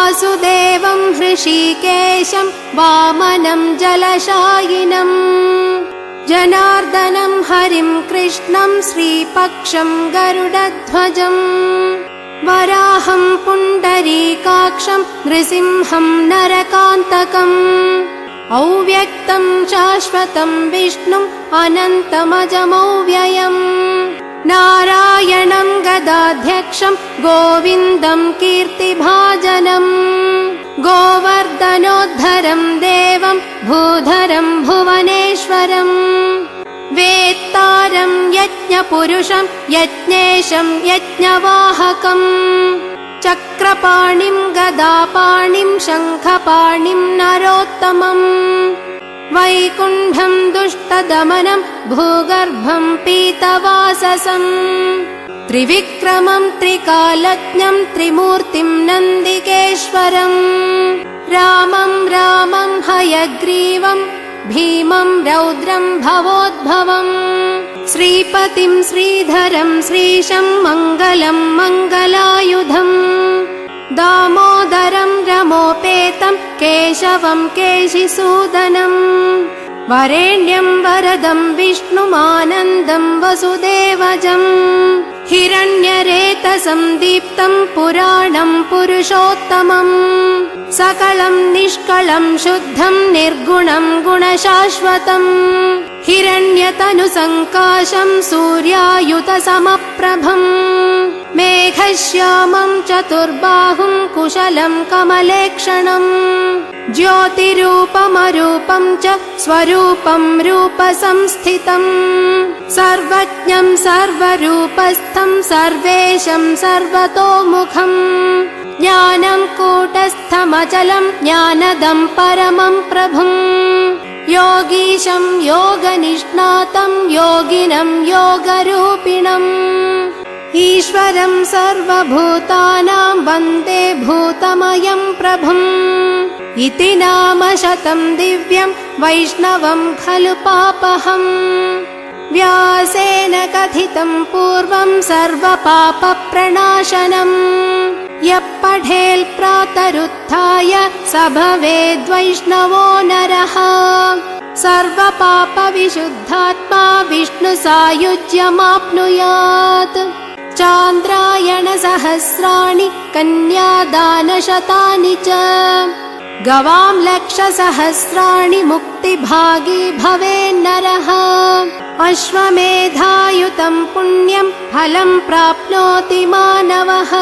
वासुदेवं हृषीकेशं वामनं जलशायिनं जनार्दनं हरिं कृष्णं श्रीपक्षं गरुडध्वजं वराहं पुण्डरीकाक्षं नृसिंहं नरकान्तकम् अव्यक्तं शाश्वतं विष्णुम् अनन्तमजमव्ययम् नारायणं गदाध्यक्षं गोविन्दं कीर्तिभाजनम् गोवर्धनोद्धरं देवं भूधरं भुवनेश्वरम् वेत्तारं यज्ञपुरुषं यज्ञेशं यज्ञवाहकम् चक्रपाणिं गदापाणिं शङ्खपाणिं नरोत्तमम् वैकुण्ठं दुष्टदमनं भूगर्भं पीतवाससम् त्रिविक्रमं त्रिकालज्ञं त्रिमूर्तिं नन्दिकेश्वरम् रामं रामं हयग्रीवं भीमं रौद्रं भवोद्भवम् श्रीपतिं श्रीधरं श्रीशं मङ्गलं मङ्गलायुधम् दामोदरं रमोपेतं केशवं केशिसूदनम् वरेण्यं वरदं विष्णुमानन्दं वसुदेवजम् हिरण्यरेतसं दीप्तं पुराणं पुरुषोत्तमम् सकलं निष्कलं शुद्धं निर्गुणं गुणशाश्वतम् हिरण्यतनुसङ्काशं सूर्यायुतसमप्रभम् मेघश्यामं चतुर्बाहुं कुशलं कमलेक्षणम् ज्योतिरूपमरूपं च स्वरूपं रूपसंस्थितम् सर्वज्ञं सर्वरूपस्थं सर्वेशं सर्वतोमुखम् ज्ञानं कूटस्थमचलं ज्ञानदं परमं प्रभुम् योगीशं योगनिष्णातं योगिनं योगरूपिणम् ईश्वरं सर्वभूतानां वन्दे भूतमयं प्रभुम् इति नाम शतं दिव्यं वैष्णवं खलु पापहम् व्यासेन कथितं पूर्वं सर्वपापप्रणाशनम् यः पठेत् प्रातरुत्थाय स भवेद्वैष्णवो नरः सर्वपापविशुद्धात्मा विष्णुसायुज्यमाप्नुयात् चान्द्रायणसहस्राणि कन्यादानशतानि च गवां लक्षसहस्राणि मुक्तिभागी भवेन्नरः अश्वमेधायुतं पुण्यं फलं प्राप्नोति मानवः